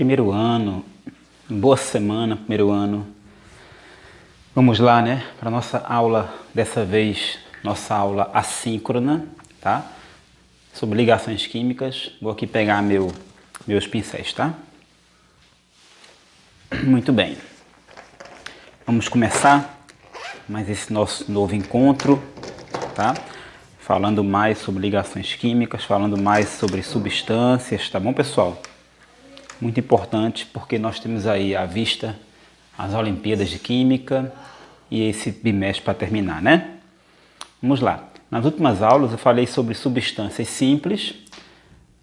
primeiro ano, boa semana, primeiro ano. Vamos lá, né, para nossa aula, dessa vez, nossa aula assíncrona, tá? Sobre ligações químicas. Vou aqui pegar meus pincéis, tá? Muito bem. Vamos começar mais esse nosso novo encontro, tá? Falando mais sobre ligações químicas, falando mais sobre substâncias, tá bom, pessoal? Muito importante, porque nós temos aí à vista as Olimpíadas de Química e esse bimestre para terminar, né? Vamos lá. Nas últimas aulas eu falei sobre substâncias simples,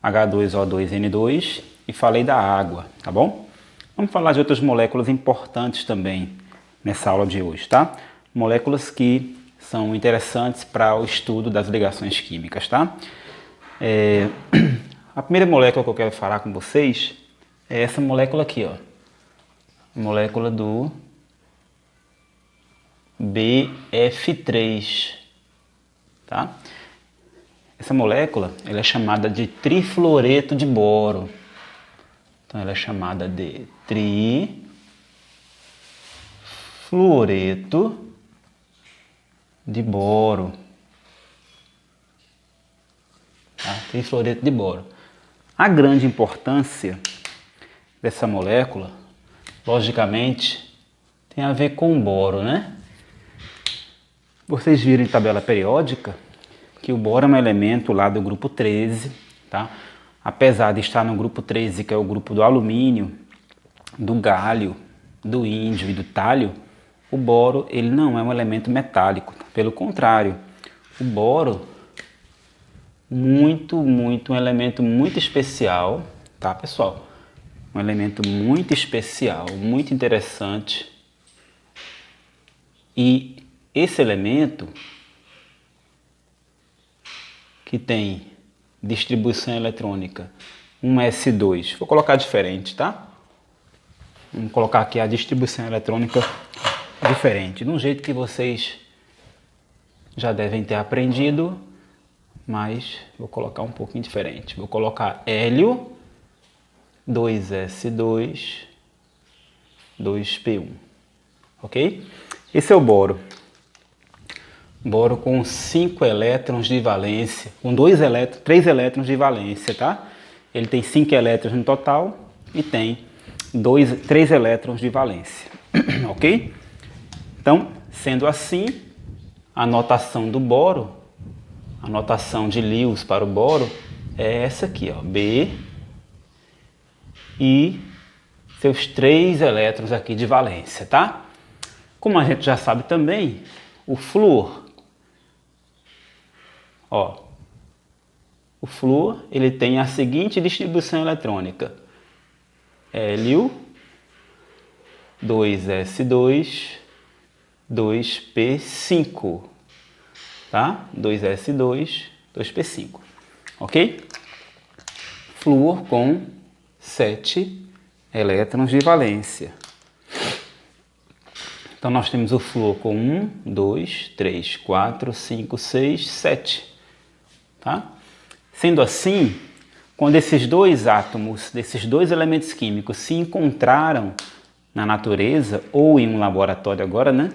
H2O2N2, e falei da água, tá bom? Vamos falar de outras moléculas importantes também nessa aula de hoje, tá? Moléculas que são interessantes para o estudo das ligações químicas, tá? A primeira molécula que eu quero falar com vocês é essa molécula aqui, ó. Molécula do BF3, tá? Essa molécula, ela é chamada de trifluoreto de boro. Então ela é chamada de trifluoreto de boro. Tá? Trifluoreto de boro. A grande importância dessa molécula, logicamente, tem a ver com o boro, né? Vocês viram em tabela periódica que o boro é um elemento lá do grupo 13, tá? Apesar de estar no grupo 13, que é o grupo do alumínio, do galho, do índio e do talho, o boro ele não é um elemento metálico. Pelo contrário, o boro um elemento muito especial, tá, pessoal? Um elemento muito especial, muito interessante. E esse elemento que tem distribuição eletrônica 1s2, vou colocar diferente, tá? Vamos colocar aqui a distribuição eletrônica diferente, de um jeito que vocês já devem ter aprendido, mas vou colocar um pouquinho diferente. Vou colocar hélio 2s2 2p1, ok? Esse é o boro. Boro com 5 elétrons de valência, com 3 elétrons de valência, tá? Ele tem 5 elétrons no total e tem 3 elétrons de valência, ok? Então, sendo assim, a notação do boro, a notação de Lewis para o boro é essa aqui, ó, B e seus 3 elétrons aqui de valência, tá? Como a gente já sabe também, o flúor, ó, o flúor ele tem a seguinte distribuição eletrônica: hélio 2s2 2p5, tá? 2s2 2p5, ok? Flúor com 7 elétrons de valência. Então nós temos o flúor com 1, 2, 3, 4, 5, 6, 7, tá? Sendo assim, quando esses dois átomos, desses dois elementos químicos se encontraram na natureza ou em um laboratório agora, né?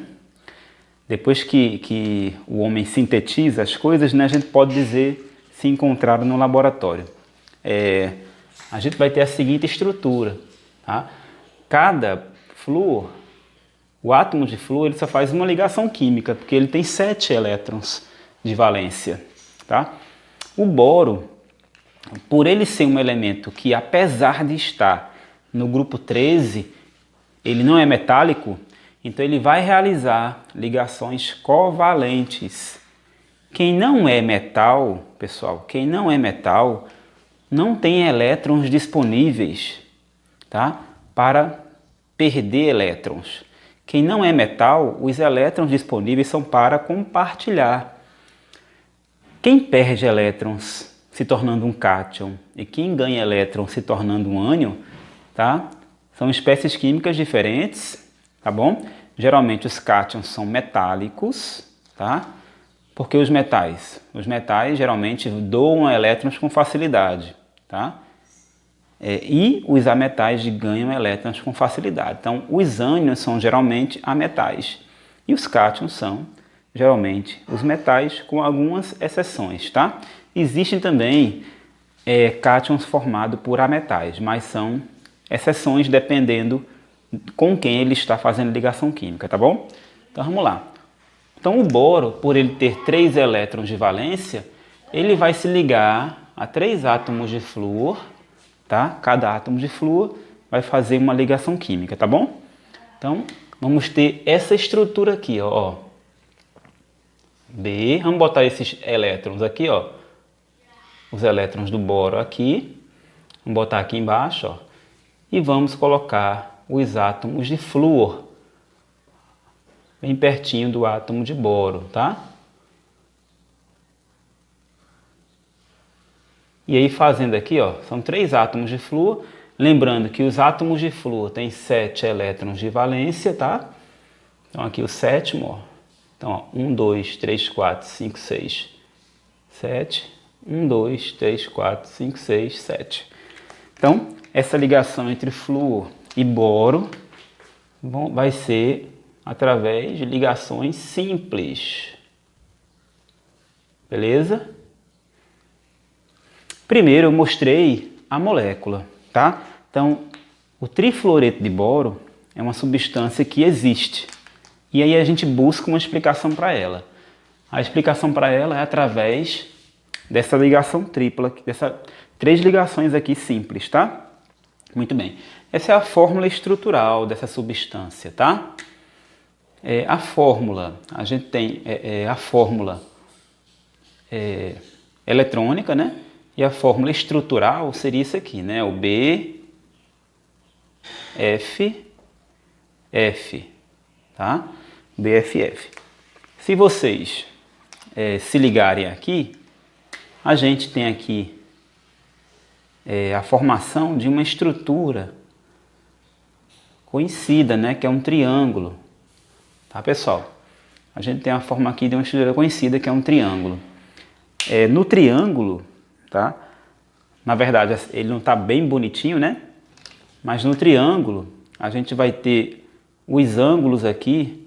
Depois que o homem sintetiza as coisas, né, a gente pode dizer se encontraram no laboratório. A gente vai ter a seguinte estrutura, tá? Cada flúor, o átomo de flúor, ele só faz uma ligação química, porque ele tem 7 elétrons de valência, tá? O boro, por ele ser um elemento que, apesar de estar no grupo 13, ele não é metálico, então ele vai realizar ligações covalentes. Quem não é metal, pessoal, quem não é metal, não tem elétrons disponíveis, tá? Para perder elétrons. Quem não é metal, os elétrons disponíveis são para compartilhar. Quem perde elétrons se tornando um cátion e quem ganha elétrons se tornando um ânion, tá? São espécies químicas diferentes, tá bom? Geralmente os cátions são metálicos, tá? Porque os metais geralmente doam elétrons com facilidade, tá? e os ametais ganham elétrons com facilidade. Então, os ânions são geralmente ametais e os cátions são geralmente os metais, com algumas exceções, tá? Existem também cátions formados por ametais, mas são exceções dependendo com quem ele está fazendo ligação química, tá bom? Então vamos lá. Então o boro, por ele ter 3 elétrons de valência, ele vai se ligar a 3 átomos de flúor, tá? Cada átomo de flúor vai fazer uma ligação química, tá bom? Então vamos ter essa estrutura aqui, ó. B, vamos botar esses elétrons aqui, ó. Os elétrons do boro aqui. Vamos botar aqui embaixo, ó. E vamos colocar os átomos de flúor bem pertinho do átomo de boro, tá? E aí fazendo aqui, ó, são 3 átomos de flúor. Lembrando que os átomos de flúor têm 7 elétrons de valência, tá? Então aqui o sétimo, ó. Então, ó, 1, 2, 3, 4, 5, 6, 7. 1, 2, 3, 4, 5, 6, 7. Então, essa ligação entre flúor e boro vai ser através de ligações simples. Beleza? Primeiro eu mostrei a molécula, tá? Então, o trifluoreto de boro é uma substância que existe. E aí a gente busca uma explicação para ela. A explicação para ela é através dessa ligação tripla, dessas 3 ligações aqui simples, tá? Muito bem. Essa é a fórmula estrutural dessa substância, tá? A fórmula, a gente tem a fórmula eletrônica, né? E a fórmula estrutural seria isso aqui, né? O B, F, F, tá? BFF. Se vocês se ligarem aqui, a gente tem aqui a formação de uma estrutura conhecida, né? Que é um triângulo, tá, pessoal? A gente tem a forma aqui de uma estrutura conhecida que é um triângulo. No triângulo, tá? Na verdade, ele não está bem bonitinho, né? Mas no triângulo, a gente vai ter os ângulos aqui,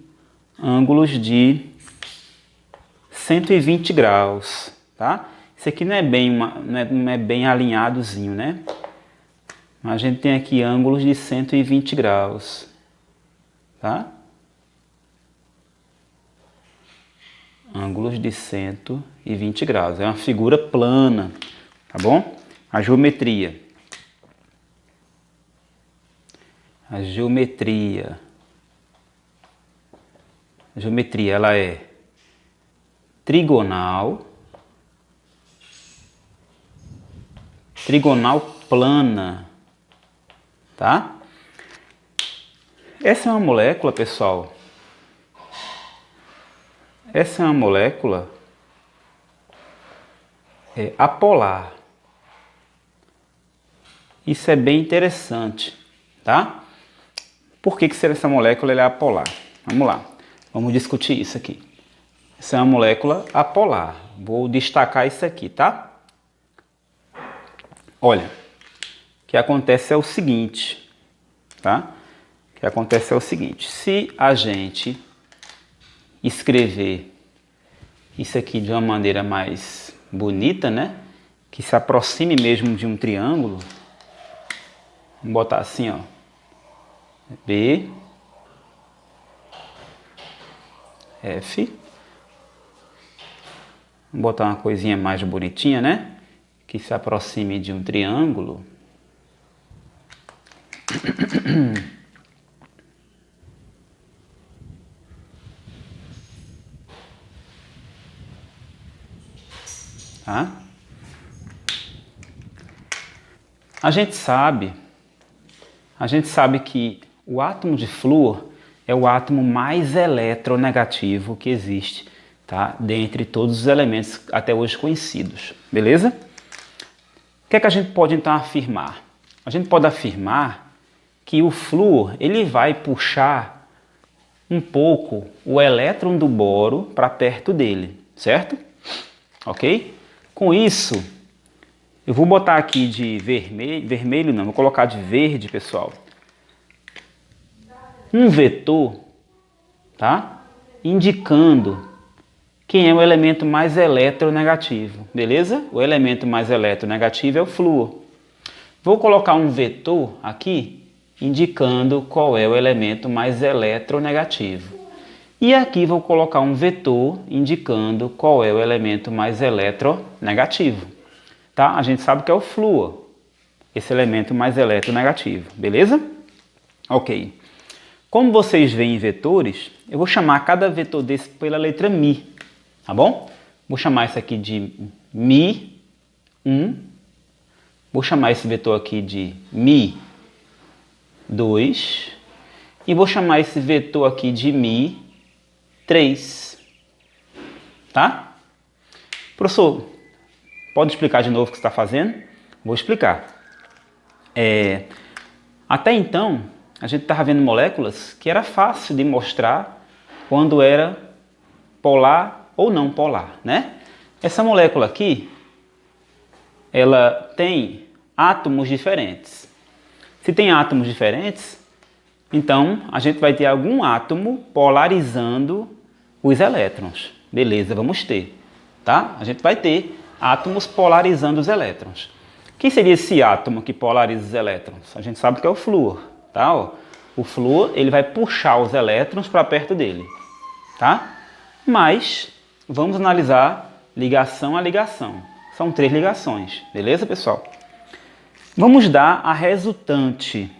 ângulos de 120 graus, tá? Isso aqui não é bem alinhadozinho, né? Mas a gente tem aqui ângulos de 120 graus, tá? Ângulos de 120 graus. É uma figura plana, tá bom? A geometria. A geometria ela é trigonal plana, tá? Essa é uma molécula, pessoal. Essa é uma molécula apolar. Isso é bem interessante, tá? Por que essa molécula é apolar? Vamos lá, vamos discutir isso aqui. Essa é uma molécula apolar. Vou destacar isso aqui, tá? Olha, o que acontece é o seguinte, tá? O que acontece é o seguinte, se a gente escrever isso aqui de uma maneira mais bonita, né? Que se aproxime mesmo de um triângulo, vamos botar assim, ó, B, F, vamos botar uma coisinha mais bonitinha, né? Que se aproxime de um triângulo. Tá? A gente sabe que o átomo de flúor é o átomo mais eletronegativo que existe, tá? Dentre todos os elementos até hoje conhecidos, beleza? O que é que a gente pode então afirmar? A gente pode afirmar que o flúor ele vai puxar um pouco o elétron do boro para perto dele, certo? Ok? Com isso, Eu vou botar aqui de vermelho não, vou colocar de verde, pessoal. Um vetor, tá? Indicando quem é o elemento mais eletronegativo, beleza? O elemento mais eletronegativo é o flúor. Vou colocar um vetor aqui indicando qual é o elemento mais eletronegativo. E aqui vou colocar um vetor indicando qual é o elemento mais eletronegativo. Tá? A gente sabe que é o flúor, esse elemento mais eletronegativo, beleza? Ok. Como vocês veem vetores, eu vou chamar cada vetor desse pela letra Mi, tá bom? Vou chamar esse aqui de Mi1, vou chamar esse vetor aqui de Mi2 e vou chamar esse vetor aqui de Mi3, tá? Professor, pode explicar de novo o que você está fazendo? Vou explicar. Até então, a gente estava vendo moléculas que era fácil de mostrar quando era polar ou não polar, né? Essa molécula aqui, ela tem átomos diferentes. Se tem átomos diferentes, então a gente vai ter algum átomo polarizando os elétrons. Beleza, vamos ter, tá? A gente vai ter átomos polarizando os elétrons. Quem seria esse átomo que polariza os elétrons? A gente sabe que é o flúor, tá? Ó, o flúor, ele vai puxar os elétrons para perto dele, tá? Mas vamos analisar ligação a ligação. São 3 ligações, beleza, pessoal? Vamos dar a resultante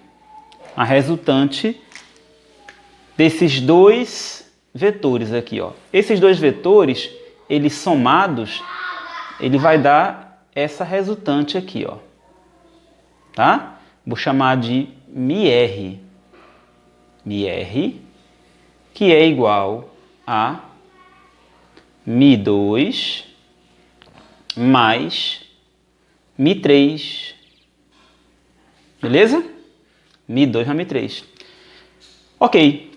desses 2 vetores aqui, ó. Esses 2 vetores, eles somados, ele vai dar essa resultante aqui, ó. Tá? Vou chamar de MiR. MiR, que é igual a Mi2 mais Mi3. Beleza? Mi2 mais Mi3. Ok.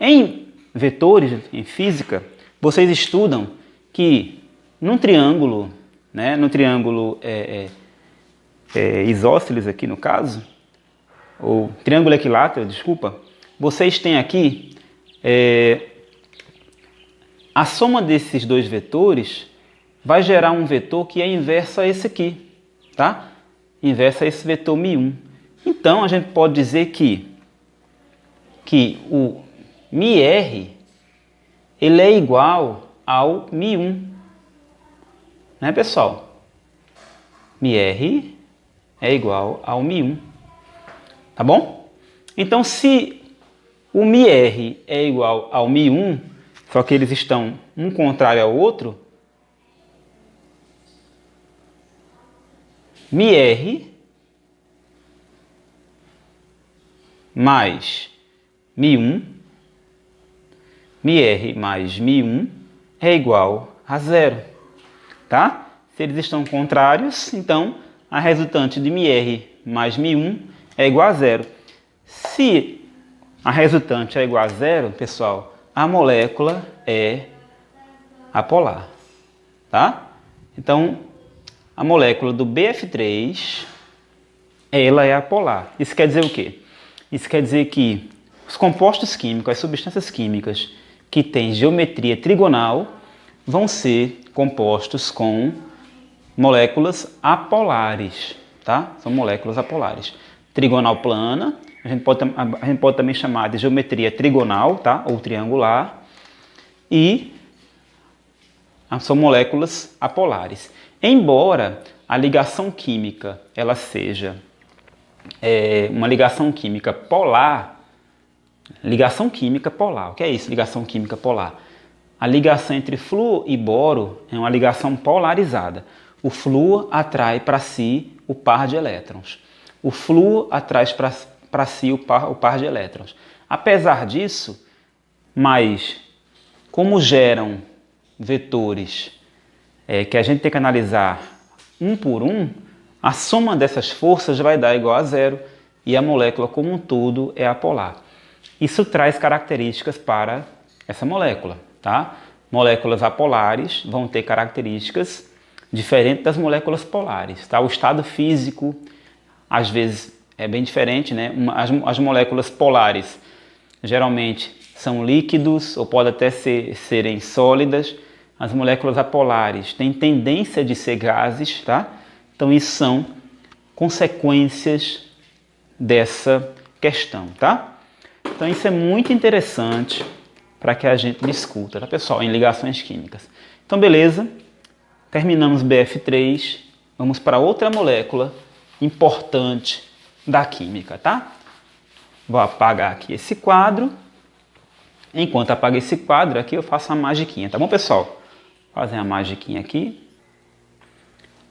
Em vetores, em física, vocês estudam que num triângulo, né, no triângulo isósceles aqui no caso, ou triângulo equilátero, desculpa, vocês têm aqui a soma desses 2 vetores vai gerar um vetor que é inverso a esse aqui, tá? Inverso a esse vetor Mi1. Então, a gente pode dizer que o MiR, ele é igual ao Mi1, né, pessoal? MiR é igual ao Mi1, tá bom? Então, se o MiR é igual ao Mi1, só que eles estão um contrário ao outro, MiR mais Mi1, MiR mais Mi1 é igual a 0, tá? Se eles estão contrários, então a resultante de MiR mais Mi1 é igual a 0. Se a resultante é igual a 0, pessoal, a molécula é apolar, tá? Então, a molécula do BF3, ela é apolar. Isso quer dizer o quê? Isso quer dizer que os compostos químicos, as substâncias químicas que têm geometria trigonal vão ser compostos com moléculas apolares, tá? São moléculas apolares. Trigonal plana, a gente pode também chamar de geometria trigonal, tá? Ou triangular. E são moléculas apolares. Embora a ligação química ela seja uma ligação química polar, ligação química polar, o que é isso, ligação química polar? A ligação entre flúor e boro é uma ligação polarizada. O flúor atrai para si o par de elétrons. O flúor atrai para si o par de elétrons. Apesar disso, mas como geram vetores que a gente tem que analisar um por um, a soma dessas forças vai dar igual a 0 e a molécula como um todo é apolar. Isso traz características para essa molécula, tá? Moléculas apolares vão ter características diferente das moléculas polares, tá? O estado físico, às vezes, é bem diferente, né? As moléculas polares, geralmente, são líquidos ou podem até serem sólidas. As moléculas apolares têm tendência de ser gases, tá? Então, isso são consequências dessa questão, tá? Então, isso é muito interessante para que a gente discuta, tá, pessoal? Em ligações químicas. Então, beleza. Terminamos BF3. Vamos para outra molécula importante da química, tá? Vou apagar aqui esse quadro. Enquanto apago esse quadro aqui, eu faço a magiquinha, tá bom, pessoal? Vou fazer a magiquinha aqui.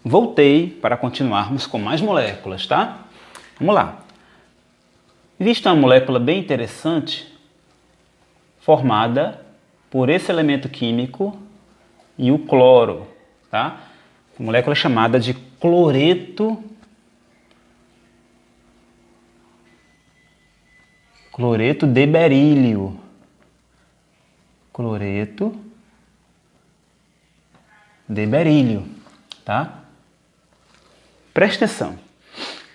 Voltei para continuarmos com mais moléculas, tá? Vamos lá. Existe uma molécula bem interessante formada por esse elemento químico e o cloro, tá? Uma molécula chamada de cloreto de berílio. Cloreto de berílio, tá? Presta atenção.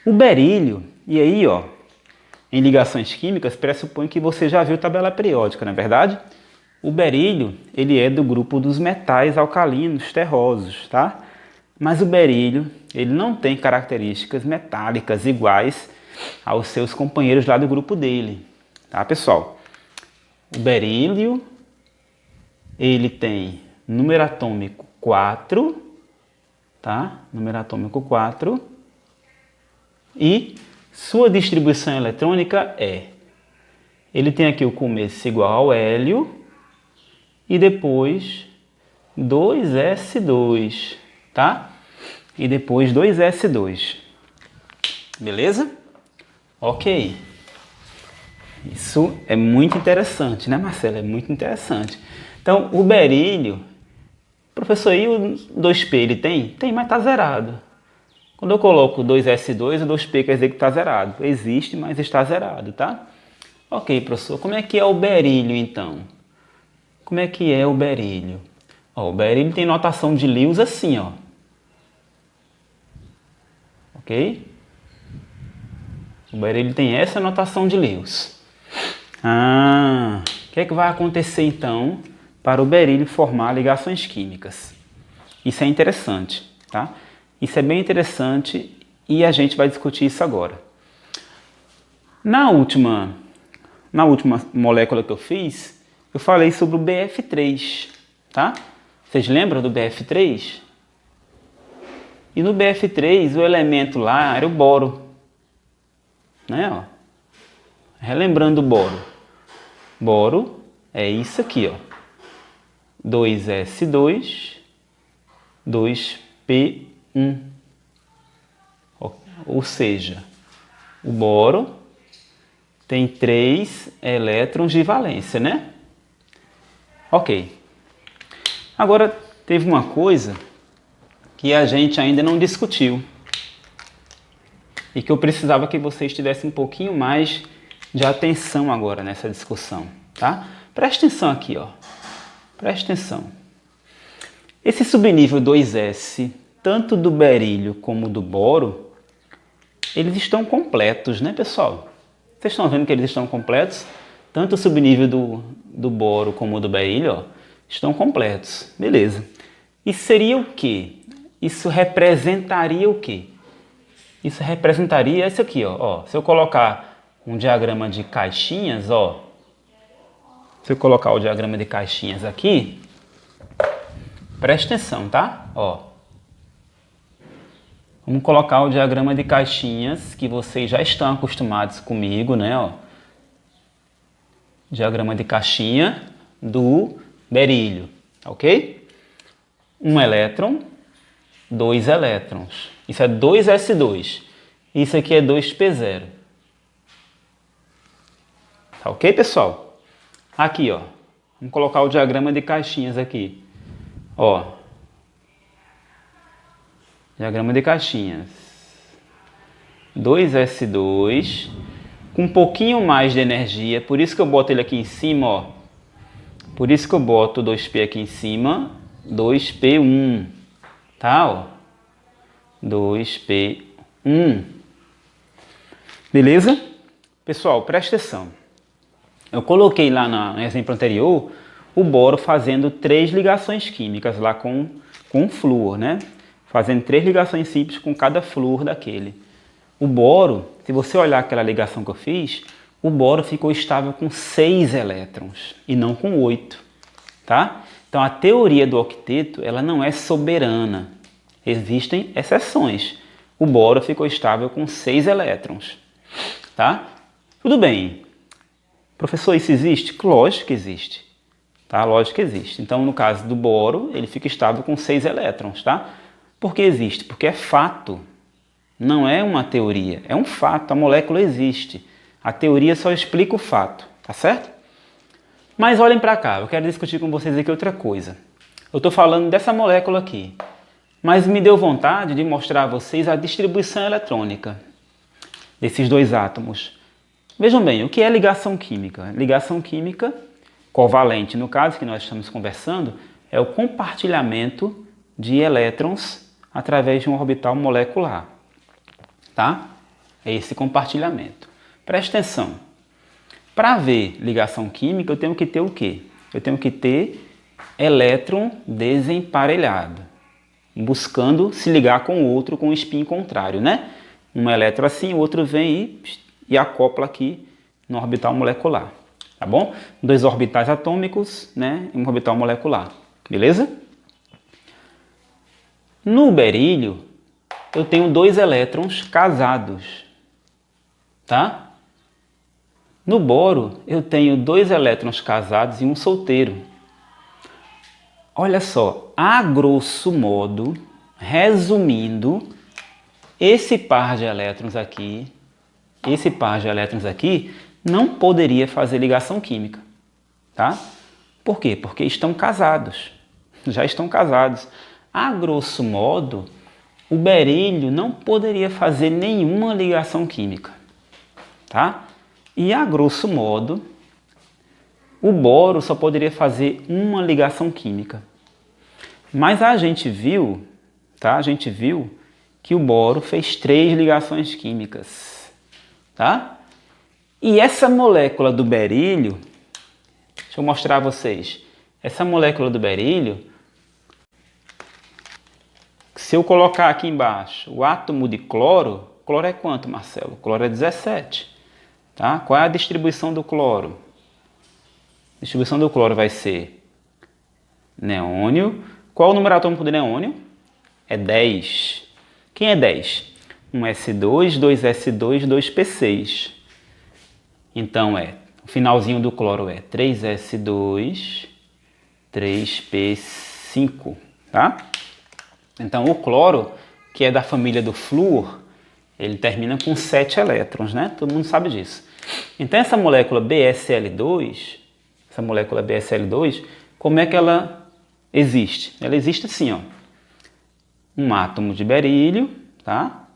O berílio, e aí, ó, em ligações químicas, pressupõe que você já viu tabela periódica, não é verdade? O berílio, ele é do grupo dos metais alcalinos terrosos, tá? Mas o berílio, ele não tem características metálicas iguais aos seus companheiros lá do grupo dele, tá, pessoal? O berílio, ele tem número atômico 4, tá? Número atômico 4. E sua distribuição eletrônica é... Ele tem aqui o começo igual ao hélio e depois 2s2, tá? E depois 2s2. Beleza? Ok. Isso é muito interessante, né, Marcelo? É muito interessante. Então, o berílio, professor, e o 2P ele tem? Tem, mas está zerado. Quando eu coloco 2s2, o 2P quer dizer que está zerado. Existe, mas está zerado, tá? Ok, professor, como é que é o berílio, então? Como é que é o berílio? Ó, o berílio tem notação de Lewis assim, ó. Ok? O berílio tem essa notação de Lewis. O que é que vai acontecer, então, para o berílio formar ligações químicas? Isso é interessante, tá? Isso é bem interessante e a gente vai discutir isso agora. Na última molécula que eu fiz, eu falei sobre o BF3, tá? Vocês lembram do BF3? E no BF3, o elemento lá era o boro, né? Ó. Relembrando o boro. Boro é isso aqui, ó. 2s2, 2p1. Ou seja, o boro tem 3 elétrons de valência, né? Ok. Agora, teve uma coisa que a gente ainda não discutiu e que eu precisava que vocês tivessem um pouquinho mais de atenção agora nessa discussão, tá? Presta atenção aqui, ó. Presta atenção. Esse subnível 2s, tanto do berílio como do boro, eles estão completos, né, pessoal? Vocês estão vendo que eles estão completos? Tanto o subnível do boro como o do berílio, ó, estão completos. Beleza. Isso seria o quê? Isso representaria o quê? Isso representaria isso aqui, ó. Se eu colocar um diagrama de caixinhas, ó. Se eu colocar o diagrama de caixinhas aqui, presta atenção, tá? Ó. Vamos colocar o diagrama de caixinhas que vocês já estão acostumados comigo, né? Ó. Diagrama de caixinha do berílio, ok? Um elétron, 2 elétrons. Isso é 2s2. Isso aqui é 2p0. Tá ok, pessoal? Aqui, ó. Vamos colocar o diagrama de caixinhas aqui. Ó. Diagrama de caixinhas. 2s2 com um pouquinho mais de energia. Por isso que eu boto ele aqui em cima, ó. Por isso que eu boto 2p aqui em cima. 2p1. tá? Ó, 2p1. Beleza? Pessoal, presta atenção. Eu coloquei lá no exemplo anterior o boro fazendo 3 ligações químicas lá com flúor, né? Fazendo 3 ligações simples com cada flúor daquele. O boro, se você olhar aquela ligação que eu fiz, o boro ficou estável com 6 elétrons e não com 8, tá? Então a teoria do octeto, ela não é soberana. Existem exceções. O boro ficou estável com 6 elétrons, tá? Tudo bem. Professor, isso existe? Lógico que existe. Tá? Lógico que existe. Então, no caso do boro, ele fica estável com 6 elétrons, tá? Por que existe? Porque é fato. Não é uma teoria, é um fato. A molécula existe. A teoria só explica o fato, tá certo? Mas olhem para cá, eu quero discutir com vocês aqui outra coisa. Eu estou falando dessa molécula aqui, mas me deu vontade de mostrar a vocês a distribuição eletrônica desses dois átomos. Vejam bem, o que é ligação química? Ligação química, covalente no caso que nós estamos conversando, é o compartilhamento de elétrons através de um orbital molecular. Tá? É esse compartilhamento. Presta atenção. Para haver ligação química, eu tenho que ter o quê? Eu tenho que ter elétron desemparelhado, buscando se ligar com o outro com o spin contrário, né? Um elétron assim, o outro vem e acopla aqui no orbital molecular, tá bom? 2 orbitais atômicos, né? E um orbital molecular, beleza? No berílio, eu tenho 2 elétrons casados, tá? No boro, eu tenho 2 elétrons casados e um solteiro. Olha só, a grosso modo, resumindo, esse par de elétrons aqui, não poderia fazer ligação química, tá? Por quê? Porque estão casados, já estão casados. A grosso modo, o berílio não poderia fazer nenhuma ligação química, tá? E a grosso modo, o boro só poderia fazer uma ligação química. Mas a gente viu, tá? A gente viu que o boro fez 3 ligações químicas, tá? E essa molécula do berílio, deixa eu mostrar a vocês. Essa molécula do berílio, se eu colocar aqui embaixo o átomo de cloro, cloro é quanto, Marcelo? Cloro é 17. Tá? Qual é a distribuição do cloro? A distribuição do cloro vai ser neônio. Qual é o número atômico do neônio? É 10. Quem é 10? 1s2, 2s2, 2p6. Então o finalzinho do cloro é 3s2, 3p5. Tá? Então o cloro, que é da família do flúor, ele termina com 7 elétrons, né? Todo mundo sabe disso. Então essa molécula BSL2, como é que ela existe? Ela existe assim, ó. Um átomo de berílio, tá?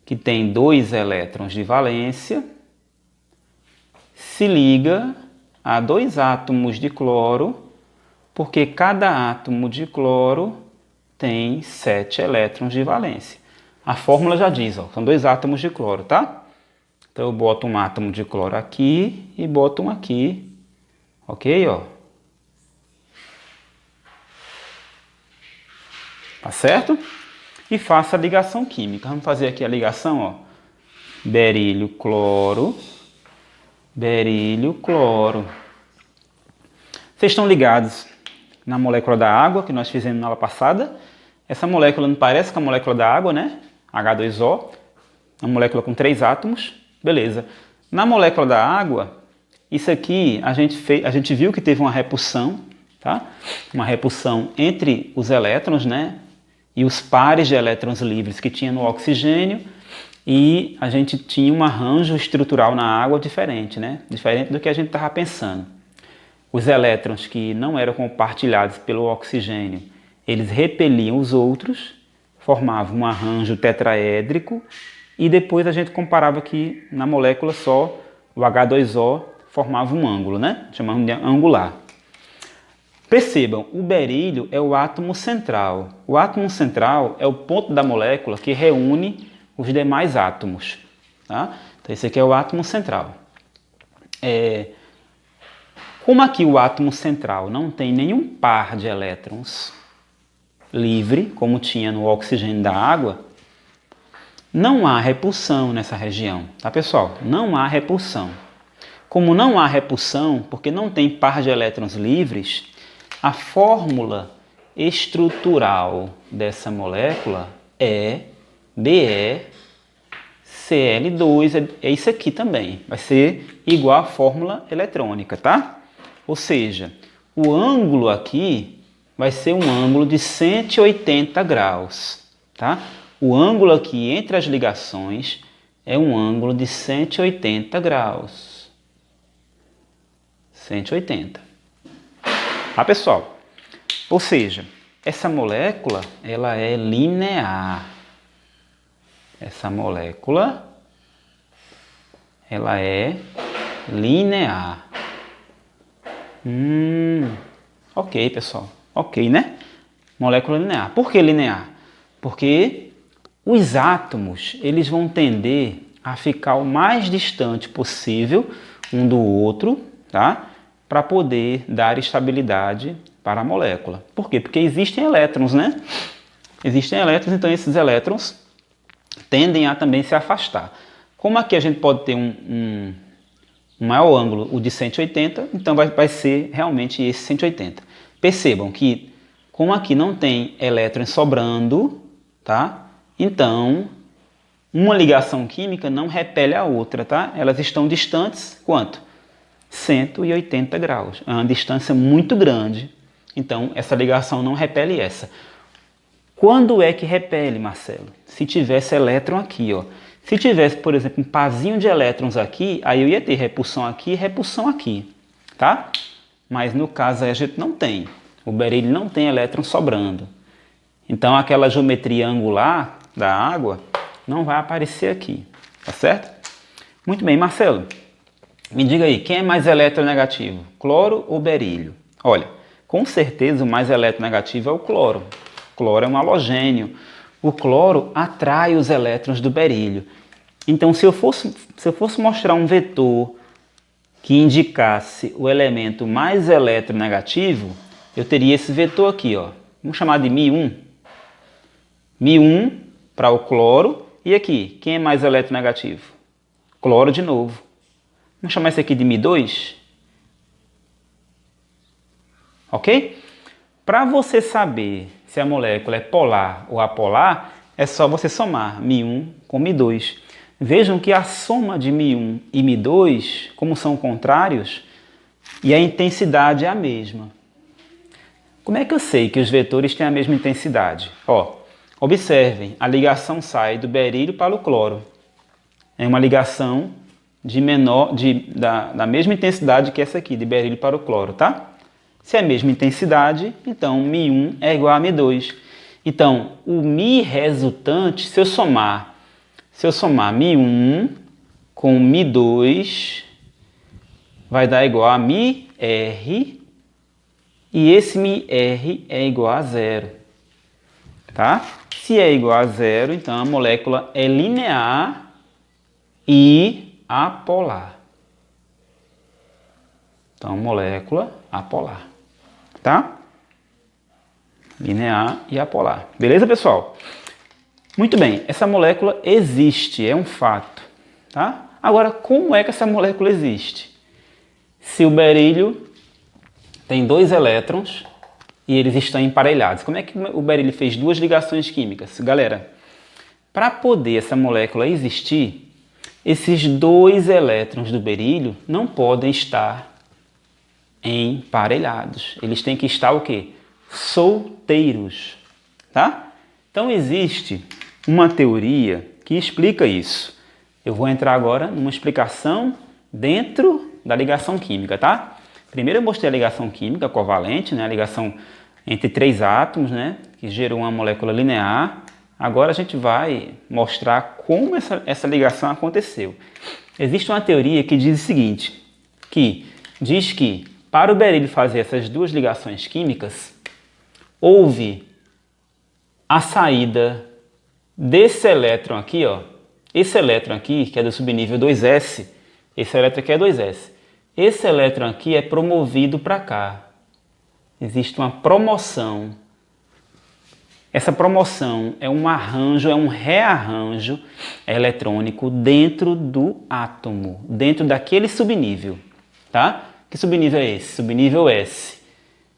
Que tem 2 elétrons de valência, se liga a 2 átomos de cloro, porque cada átomo de cloro tem 7 elétrons de valência. A fórmula já diz, ó, são 2 átomos de cloro, tá? Então eu boto um átomo de cloro aqui e boto um aqui, ok, ó. Tá certo? E faço a ligação química. Vamos fazer aqui a ligação, ó. Berílio, cloro. Berílio, cloro. Vocês estão ligados na molécula da água que nós fizemos na aula passada? Essa molécula não parece com a molécula da água, né? H2O, uma molécula com 3 átomos, beleza. Na molécula da água, isso aqui a gente viu que teve uma repulsão, tá? Uma repulsão entre os elétrons, né? E os pares de elétrons livres que tinha no oxigênio, e a gente tinha um arranjo estrutural na água diferente, né? Diferente do que a gente estava pensando. Os elétrons que não eram compartilhados pelo oxigênio, eles repeliam os outros, formavam um arranjo tetraédrico, e depois a gente comparava que na molécula só o H2O formava um ângulo, né? Chamamos de angular. Percebam, o berílio é o átomo central. O átomo central é o ponto da molécula que reúne os demais átomos. Tá? Então, esse aqui é o átomo central. Como aqui o átomo central não tem nenhum par de elétrons livre, como tinha no oxigênio da água, não há repulsão nessa região, tá, pessoal? Não há repulsão. Como não há repulsão, porque não tem par de elétrons livres, a fórmula estrutural dessa molécula é BeCl2, é isso aqui também, vai ser igual à fórmula eletrônica, tá? Ou seja, o ângulo aqui vai ser um ângulo de 180 graus, tá? O ângulo aqui entre as ligações é um ângulo de 180 graus. 180. Tá, pessoal? Ou seja, essa molécula, ela é linear. Essa molécula, ela é linear. Ok, pessoal. Ok, né? Molécula linear. Por que linear? Porque os átomos, eles vão tender a ficar o mais distante possível um do outro, tá? Para poder dar estabilidade para a molécula. Por quê? Porque existem elétrons, né? Existem elétrons, então esses elétrons tendem a também se afastar. Como aqui a gente pode ter um maior ângulo, o de 180, então vai ser realmente esse 180. Percebam que, como aqui não tem elétrons sobrando, tá? Então, uma ligação química não repele a outra, tá? Elas estão distantes, quanto? 180 graus. É uma distância muito grande. Então, essa ligação não repele essa. Quando é que repele, Marcelo? Se tivesse elétron aqui, ó. Se tivesse, por exemplo, um parzinho de elétrons aqui, aí eu ia ter repulsão aqui e repulsão aqui, tá? Mas no caso aí a gente não tem. O berílio não tem elétron sobrando. Então, aquela geometria angular da água não vai aparecer aqui, tá certo? Muito bem, Marcelo. Me diga aí, quem é mais eletronegativo, cloro ou berílio? Olha, com certeza o mais eletronegativo é o cloro. O cloro é um halogênio. O cloro atrai os elétrons do berílio. Então, se eu fosse mostrar um vetor que indicasse o elemento mais eletronegativo, eu teria esse vetor aqui, ó. Vamos chamar de Mi1. Mi1 para o cloro. E aqui, quem é mais eletronegativo? Cloro de novo. Vamos chamar esse aqui de Mi2. Ok? Para você saber se a molécula é polar ou apolar, é só você somar Mi1 com Mi2. Vejam que a soma de Mi1 e Mi2, como são contrários, e a intensidade é a mesma. Como é que eu sei que os vetores têm a mesma intensidade? Ó, observem, a ligação sai do berílio para o cloro. É uma ligação da mesma intensidade que essa aqui, de berílio para o cloro, tá? Se é a mesma intensidade, então Mi1 é igual a Mi2. Então, o Mi resultante, se eu somar Mi1 com Mi2, vai dar igual a MiR, e esse MiR é igual a zero. Tá? Se é igual a zero, então a molécula é linear e apolar. Então, molécula apolar. Tá? Linear e apolar. Beleza, pessoal? Muito bem, essa molécula existe, é um fato. Tá? Agora, como é que essa molécula existe? Se o berílio tem 2 elétrons e eles estão emparelhados, como é que o berílio fez 2 ligações químicas? Galera, para poder essa molécula existir, esses 2 elétrons do berílio não podem estar emparelhados. Eles têm que estar o quê? Solteiros, tá? Então existe uma teoria que explica isso. Eu vou entrar agora numa explicação dentro da ligação química, tá? Primeiro eu mostrei a ligação química covalente, né? A ligação entre 3 átomos, né? Que gerou uma molécula linear. Agora a gente vai mostrar como essa ligação aconteceu. Existe uma teoria que diz o seguinte, que diz que para o berílio fazer essas duas ligações químicas, houve a saída desse elétron aqui, ó. Esse elétron aqui, que é do subnível 2s, esse elétron aqui é 2s. Esse elétron aqui é promovido para cá. Existe uma promoção. Essa promoção é um arranjo, é um rearranjo eletrônico dentro do átomo, dentro daquele subnível, tá? Que subnível é esse? Subnível S,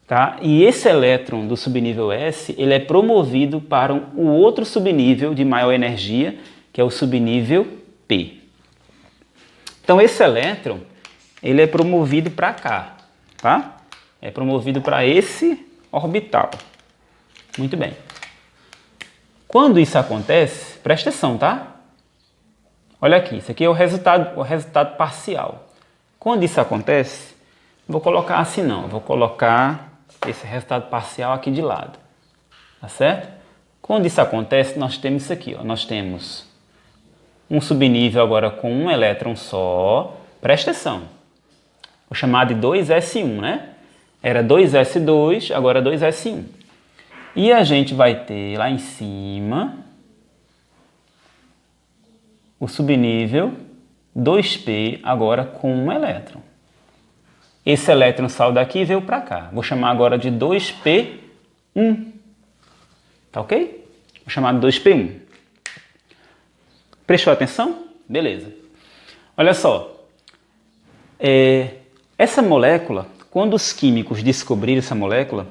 tá? E esse elétron do subnível S, ele é promovido para o outro subnível de maior energia, que é o subnível P. Então esse elétron, ele é promovido para cá, tá? É promovido para esse orbital. Muito bem. Quando isso acontece, presta atenção, tá? Olha aqui, isso aqui é o resultado parcial. Quando isso acontece, não vou colocar assim não, vou colocar esse resultado parcial aqui de lado, tá certo? Quando isso acontece, nós temos isso aqui, ó, nós temos um subnível agora com um elétron só, presta atenção, vou chamar de 2s1, né? Era 2s2, agora 2s1. E a gente vai ter lá em cima o subnível 2p agora com um elétron. Esse elétron saiu daqui e veio para cá. Vou chamar agora de 2p1. Tá ok? Vou chamar de 2p1. Prestou atenção? Beleza. Olha só. Essa molécula, quando os químicos descobriram essa molécula,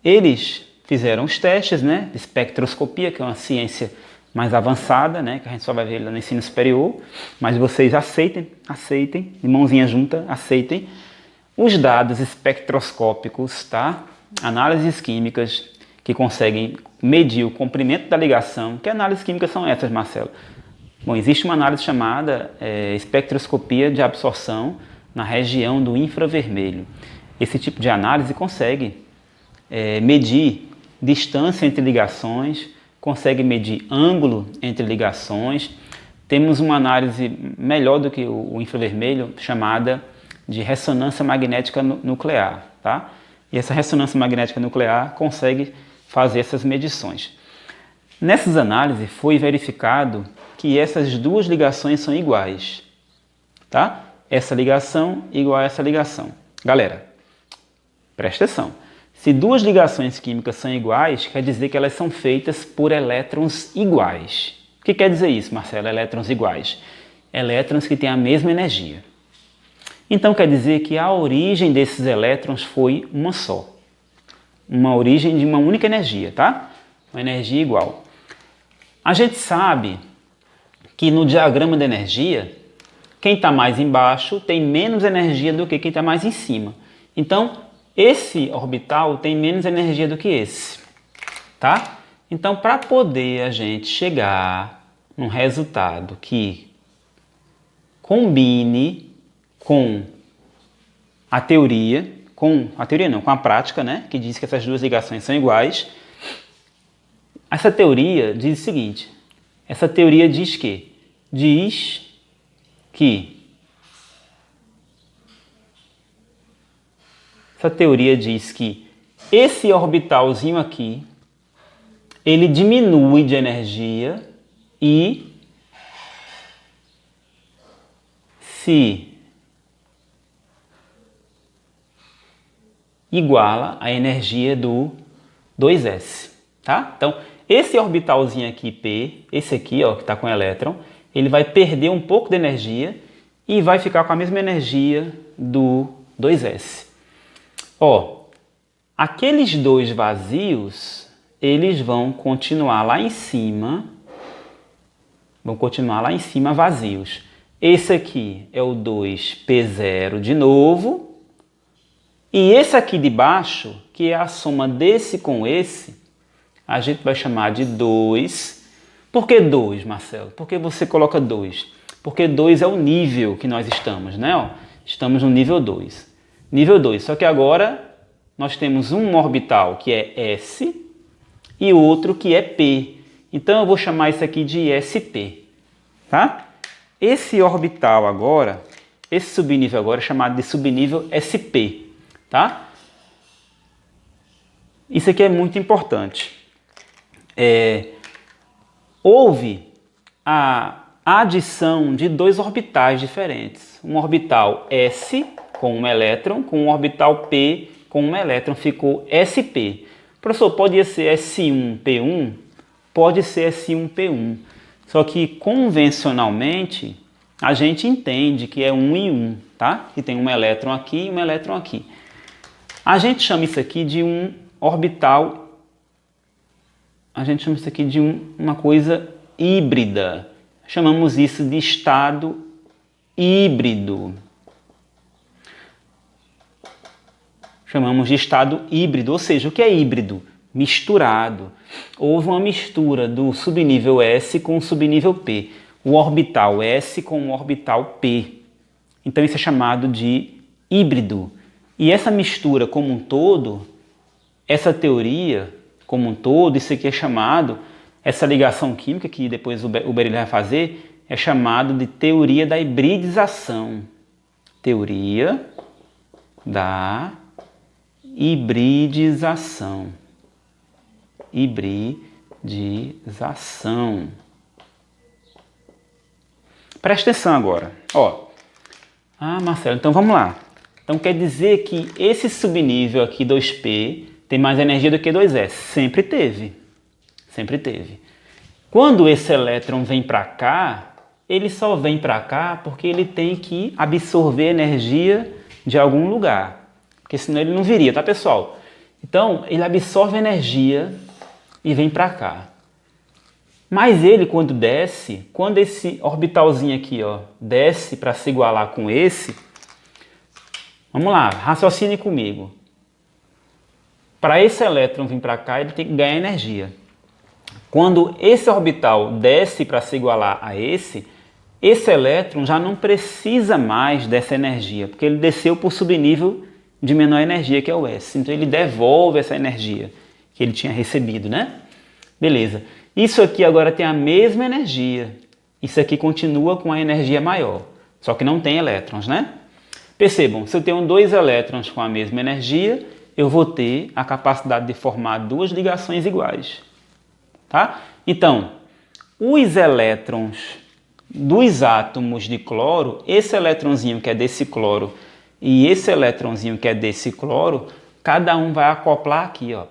eles fizeram os testes, né, de espectroscopia, que é uma ciência mais avançada, né, que a gente só vai ver lá no ensino superior, mas vocês aceitem, de mãozinha junta, aceitem os dados espectroscópicos, tá? Análises químicas que conseguem medir o comprimento da ligação. Que análises químicas são essas, Marcelo? Bom, existe uma análise chamada espectroscopia de absorção na região do infravermelho. Esse tipo de análise consegue medir distância entre ligações, consegue medir ângulo entre ligações. Temos uma análise melhor do que o infravermelho, chamada de ressonância magnética nuclear, tá? E essa ressonância magnética nuclear consegue fazer essas medições. Nessas análises foi verificado que essas duas ligações são iguais, tá? Essa ligação igual a essa ligação. Galera, presta atenção. Se duas ligações químicas são iguais, quer dizer que elas são feitas por elétrons iguais. O que quer dizer isso, Marcelo? Elétrons iguais. Elétrons que têm a mesma energia. Então quer dizer que a origem desses elétrons foi uma só. Uma origem de uma única energia, tá? Uma energia igual. A gente sabe que no diagrama de energia, quem está mais embaixo tem menos energia do que quem está mais em cima. Então, esse orbital tem menos energia do que esse, tá? Então, para poder a gente chegar num resultado que combine com a teoria, com a prática, né? Que diz que essas duas ligações são iguais. Essa teoria diz o seguinte, essa teoria diz que essa teoria diz que esse orbitalzinho aqui, ele diminui de energia e se iguala à energia do 2s, tá? Então, esse orbitalzinho aqui, P, esse aqui, ó, que está com elétron, ele vai perder um pouco de energia e vai ficar com a mesma energia do 2s. Ó, aqueles dois vazios, eles vão continuar lá em cima, vazios. Esse aqui é o 2p0 de novo, e esse aqui de baixo, que é a soma desse com esse, a gente vai chamar de 2. Por que 2, Marcelo? Por que você coloca 2? Porque 2 é o nível que nós estamos, né? Ó, estamos no nível 2. Nível 2, só que agora nós temos um orbital que é S e outro que é P. Então eu vou chamar isso aqui de SP, tá? Esse orbital agora, Esse subnível agora é chamado de subnível SP, tá? Isso aqui é muito importante. Houve a adição de dois orbitais diferentes. Um orbital S com um elétron, com um orbital P com um elétron, ficou SP. Professor, pode ser S1P1? Pode ser S1P1. Só que convencionalmente a gente entende que é 1 e 1, tá? Que tem um elétron aqui e um elétron aqui. A gente chama isso aqui de um orbital, a gente chama isso aqui de uma coisa híbrida. Chamamos isso de estado híbrido. Chamamos de estado híbrido, ou seja, o que é híbrido? Misturado. Houve uma mistura do subnível S com o subnível P. O orbital S com o orbital P. Então isso é chamado de híbrido. E essa mistura como um todo, essa teoria como um todo, isso aqui é chamado, essa ligação química que depois o Beryllius vai fazer, é chamado de teoria da hibridização. Teoria da hibridização. Hibridização. Presta atenção agora. Ó. Ah, Marcelo, então vamos lá. Então quer dizer que esse subnível aqui 2P tem mais energia do que 2S. Sempre teve. Sempre teve. Quando esse elétron vem para cá, ele só vem para cá porque ele tem que absorver energia de algum lugar. Porque senão ele não viria, tá, pessoal? Então, ele absorve energia e vem para cá. Mas ele, quando desce, quando esse orbitalzinho aqui, ó, desce para se igualar com esse, vamos lá, raciocine comigo. Para esse elétron vir para cá, ele tem que ganhar energia. Quando esse orbital desce para se igualar a esse elétron já não precisa mais dessa energia, porque ele desceu para o subnível de menor energia, que é o S. Então ele devolve essa energia que ele tinha recebido, né? Beleza. Isso aqui agora tem a mesma energia. Isso aqui continua com a energia maior, só que não tem elétrons, né? Percebam, se eu tenho dois elétrons com a mesma energia, eu vou ter a capacidade de formar duas ligações iguais. Tá? Então, os elétrons dos átomos de cloro, esse elétronzinho que é desse cloro e esse elétronzinho que é desse cloro, cada um vai acoplar aqui, ó.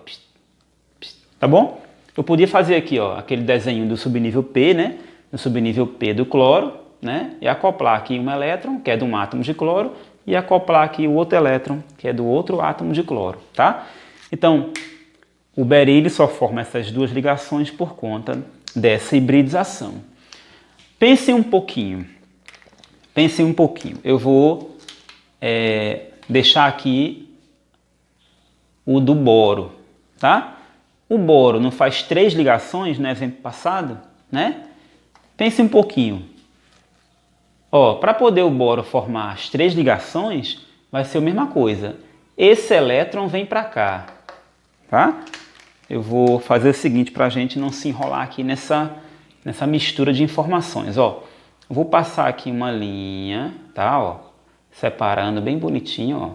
Tá bom? Eu podia fazer aqui, ó, aquele desenho do subnível P, né? Do subnível P do cloro, né? E acoplar aqui um elétron, que é de um átomo de cloro, e acoplar aqui o outro elétron, que é do outro átomo de cloro, tá? Então, o berílio só forma essas duas ligações por conta dessa hibridização. Pensem um pouquinho. Pensem um pouquinho. Eu vou deixar aqui o do boro, tá? O boro não faz 3 ligações no exemplo passado, né? Pense um pouquinho. Ó, para poder o boro formar as 3 ligações, vai ser a mesma coisa. Esse elétron vem para cá, tá? Eu vou fazer o seguinte para a gente não se enrolar aqui nessa mistura de informações. Ó, eu vou passar aqui uma linha, tá? Ó, separando bem bonitinho, ó.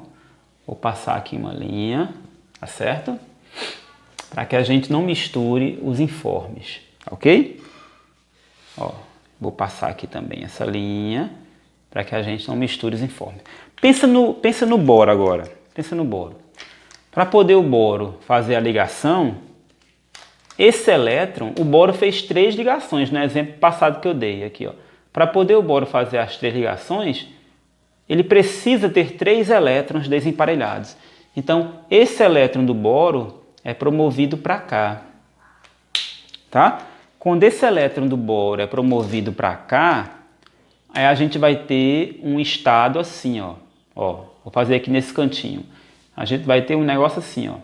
Vou passar aqui uma linha, tá certo? Para que a gente não misture os informes, ok? Ó, vou passar aqui também essa linha para que a gente não misture os informes. Pensa no boro agora. Pensa no boro. Para poder o boro fazer a ligação, esse elétron, o boro fez 3 ligações no exemplo passado que eu dei aqui, ó. Para poder o boro fazer as 3 ligações, ele precisa ter 3 elétrons desemparelhados. Então, esse elétron do boro é promovido para cá, tá? Quando esse elétron do boro é promovido para cá, aí a gente vai ter um estado assim, ó. Ó, vou fazer aqui nesse cantinho. A gente vai ter um negócio assim, ó.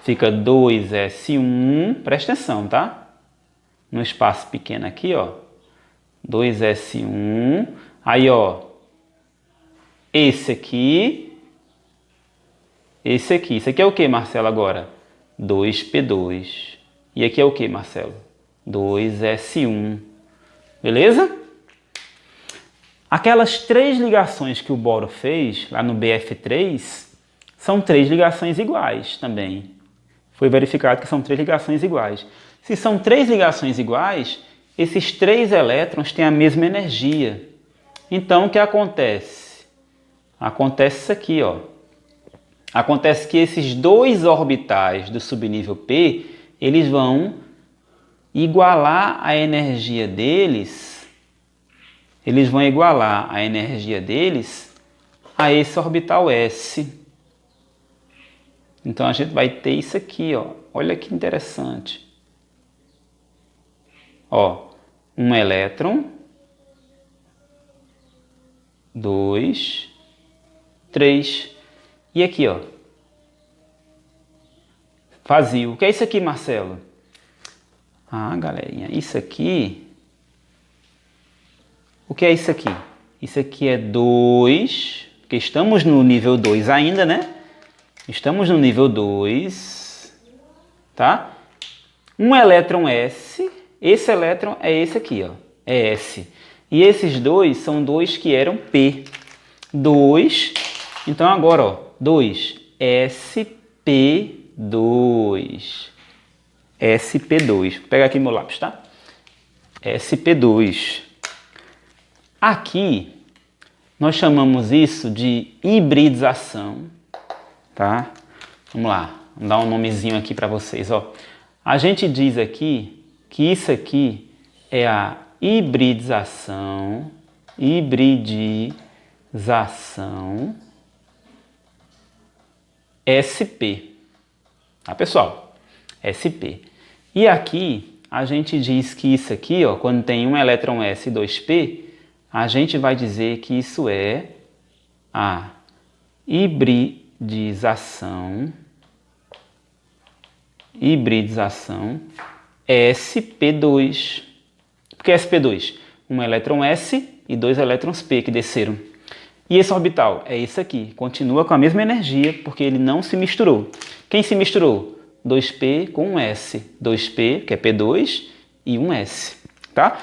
Fica 2S1, presta atenção, tá? No espaço pequeno aqui, ó. 2S1. Aí, ó. Esse aqui. Esse aqui. Isso aqui é o que, Marcelo, agora? 2P2. E aqui é o que, Marcelo? 2S1. Beleza? Aquelas 3 ligações que o boro fez lá no BF3 são 3 ligações iguais também. Foi verificado que são 3 ligações iguais. Se são 3 ligações iguais, esses 3 elétrons têm a mesma energia. Então, o que acontece? Acontece isso aqui, ó. Acontece que esses 2 orbitais do subnível P, eles vão igualar a energia deles, a esse orbital S. Então a gente vai ter isso aqui, ó. Olha que interessante. Ó, um elétron, 2, 3. E aqui, ó, vazio. O que é isso aqui, Marcelo? Ah, galerinha, isso aqui... O que é isso aqui? Isso aqui é 2, porque estamos no nível 2 ainda, né? Estamos no nível 2, tá? Um elétron S, esse elétron é esse aqui, ó, é S. E esses 2 são 2 que eram P. 2, então agora, ó, 2, SP2. SP2. Vou pegar aqui meu lápis, tá? SP2. Aqui, nós chamamos isso de hibridização, tá? Vamos lá, vamos dar um nomezinho aqui para vocês, ó. A gente diz aqui que isso aqui é a hibridização SP, tá, pessoal? SP. E aqui a gente diz que isso aqui, ó, quando tem um elétron S e 2P, a gente vai dizer que isso é a hibridização SP2. Por que SP2? Um elétron S e 2 elétrons P que desceram. E esse orbital é esse aqui, continua com a mesma energia porque ele não se misturou. Quem se misturou? 2P com um S. 2P, que é P2, e um S. Tá?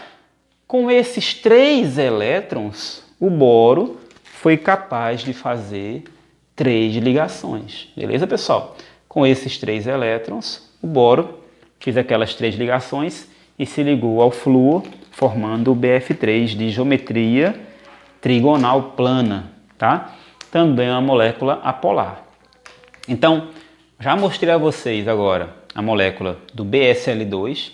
Com esses 3 elétrons, o boro foi capaz de fazer 3 ligações. Beleza, pessoal? Com esses 3 elétrons, o boro fez aquelas 3 ligações e se ligou ao flúor, formando o BF3 de geometria trigonal plana, tá? Também é uma molécula apolar. Então, já mostrei a vocês agora a molécula do BSL2,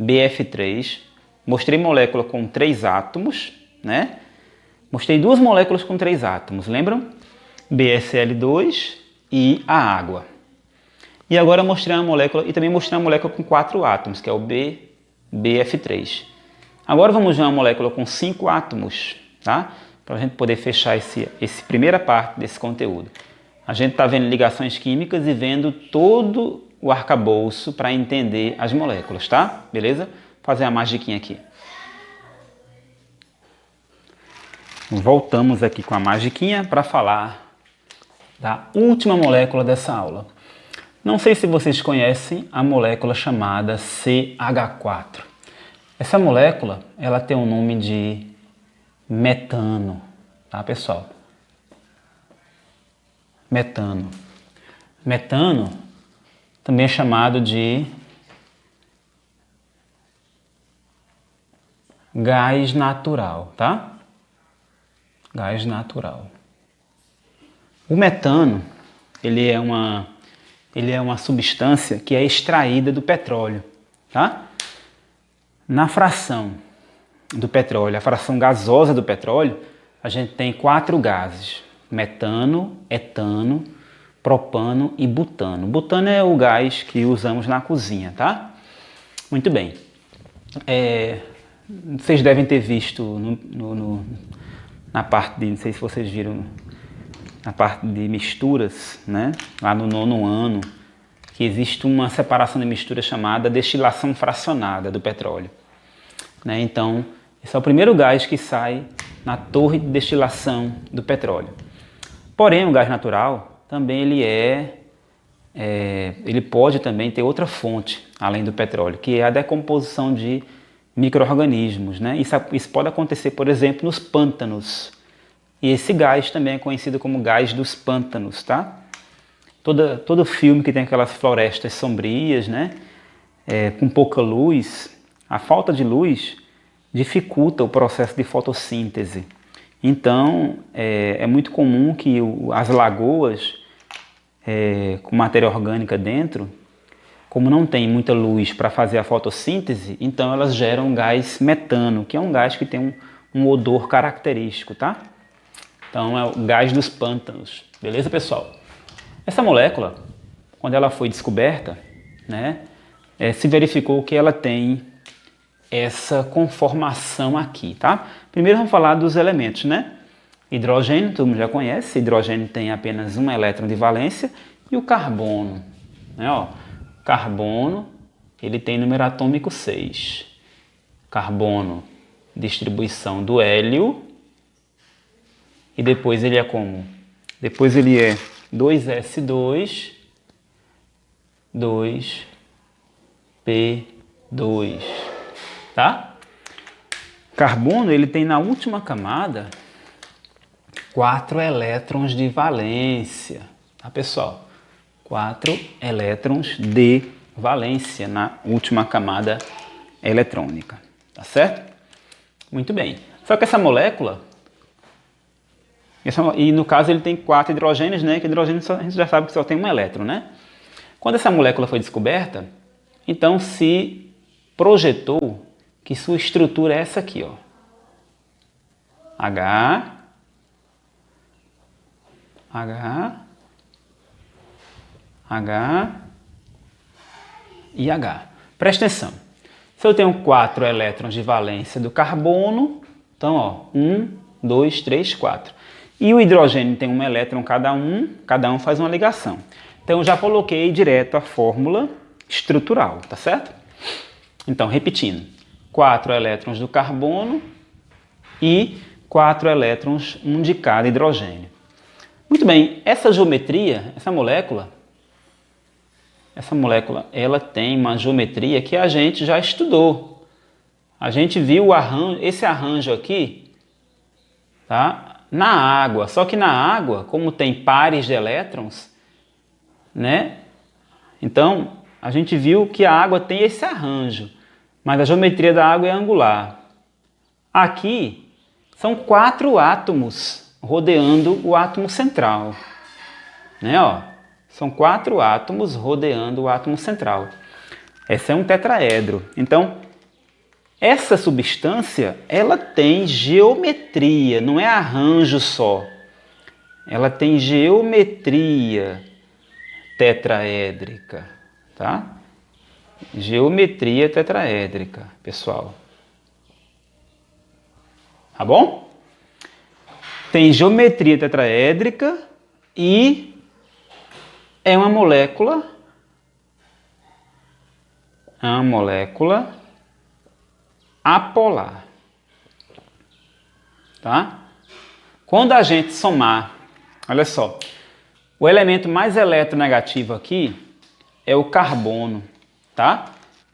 BF3, mostrei molécula com 3 átomos, né? Mostrei 2 moléculas com 3 átomos, lembram? BSL2 e a água. E agora mostrei uma molécula, e também mostrei uma molécula com 4 átomos, que é o BF3. Agora vamos ver uma molécula com 5 átomos, tá? Para a gente poder fechar essa primeira parte desse conteúdo. A gente está vendo ligações químicas e vendo todo o arcabouço para entender as moléculas, tá? Beleza? Vou fazer a magiquinha aqui. Voltamos aqui com a magiquinha para falar da última molécula dessa aula. Não sei se vocês conhecem a molécula chamada CH4. Essa molécula, ela tem o nome de metano, tá, pessoal? Metano. Metano também é chamado de gás natural, tá? Gás natural. O metano, ele é uma substância que é extraída do petróleo, tá? Na fração do petróleo, a fração gasosa do petróleo, a gente tem 4 gases: metano, etano, propano e butano. Butano é o gás que usamos na cozinha, tá? Muito bem. Vocês devem ter visto na parte de, não sei se vocês viram, na parte de misturas, né? Lá no 9º ano, que existe uma separação de mistura chamada destilação fracionada do petróleo, né? Então, esse é o primeiro gás que sai na torre de destilação do petróleo. Porém, o gás natural também ele pode também ter outra fonte além do petróleo, que é a decomposição de micro-organismos, né? Isso pode acontecer, por exemplo, nos pântanos. E esse gás também é conhecido como gás dos pântanos, tá? Todo filme que tem aquelas florestas sombrias, né? Com pouca luz, a falta de luz dificulta o processo de fotossíntese. Então, é muito comum que as lagoas com matéria orgânica dentro, como não tem muita luz para fazer a fotossíntese, então elas geram gás metano, que é um gás que tem um odor característico, tá? Então é o gás dos pântanos, beleza, pessoal? Essa molécula, quando ela foi descoberta, né, se verificou que ela tem essa conformação aqui, tá? Primeiro vamos falar dos elementos, né? Hidrogênio, todo mundo já conhece, hidrogênio tem apenas um elétron de valência, e o carbono, né? Ó, carbono, ele tem número atômico 6. Carbono, distribuição do hélio, e depois ele é como? Depois ele é 2s2, 2p2, tá? Carbono, ele tem na última camada 4 elétrons de valência, tá, pessoal? 4 elétrons de valência na última camada eletrônica, tá certo? Muito bem. Só que essa molécula, e no caso ele tem 4 hidrogênios, né? Que hidrogênio a gente já sabe que só tem um elétron, né? Quando essa molécula foi descoberta, então se projetou que sua estrutura é essa aqui, ó. H e H. Presta atenção. Se eu tenho 4 elétrons de valência do carbono, então, ó, 1, 2, 3, 4. E o hidrogênio tem um elétron cada um faz uma ligação. Então, eu já coloquei direto a fórmula estrutural, tá certo? Então, repetindo. 4 elétrons do carbono e 4 elétrons, um de cada hidrogênio. Muito bem, essa geometria, essa molécula, ela tem uma geometria que a gente já estudou. A gente viu esse arranjo aqui, tá? Na água. Só que na água, como tem pares de elétrons, né? Então, a gente viu que a água tem esse arranjo, mas a geometria da água é angular. Aqui são 4 átomos rodeando o átomo central, né? Ó, são 4 átomos rodeando o átomo central. Esse é um tetraedro. Então, essa substância, ela tem geometria, não é arranjo só. Ela tem geometria tetraédrica, tá? Geometria tetraédrica, pessoal. Tá bom? Tem geometria tetraédrica e é uma molécula apolar, tá? Quando a gente somar, olha só, o elemento mais eletronegativo aqui é o carbono, tá?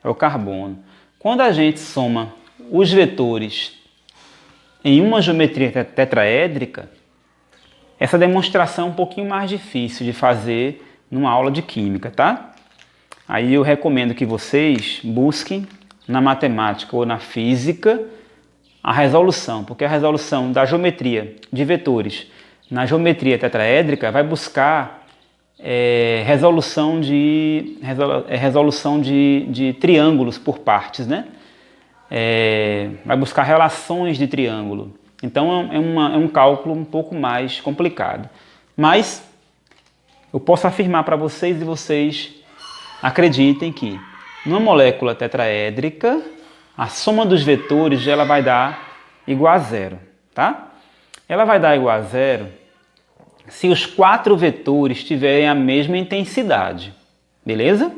É o carbono. Quando a gente soma os vetores em uma geometria tetraédrica, essa demonstração é um pouquinho mais difícil de fazer numa aula de química, tá? Aí eu recomendo que vocês busquem na matemática ou na física a resolução, porque a resolução da geometria de vetores na geometria tetraédrica vai buscar resolução de triângulos por partes, né? Vai buscar relações de triângulo. Então é um cálculo um pouco mais complicado. Mas eu posso afirmar para vocês e vocês acreditem que numa molécula tetraédrica, a soma dos vetores ela vai dar igual a zero, tá? Ela vai dar igual a zero se os 4 vetores tiverem a mesma intensidade, beleza?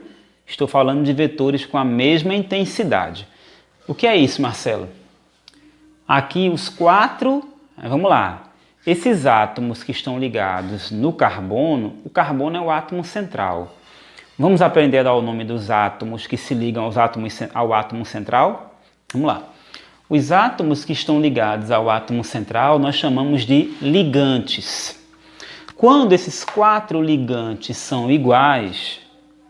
Estou falando de vetores com a mesma intensidade. O que é isso, Marcelo? Aqui os 4, vamos lá, esses átomos que estão ligados no carbono, o carbono é o átomo central. Vamos aprender a dar o nome dos átomos que se ligam ao átomo central? Vamos lá. Os átomos que estão ligados ao átomo central nós chamamos de ligantes. Quando esses 4 ligantes são iguais,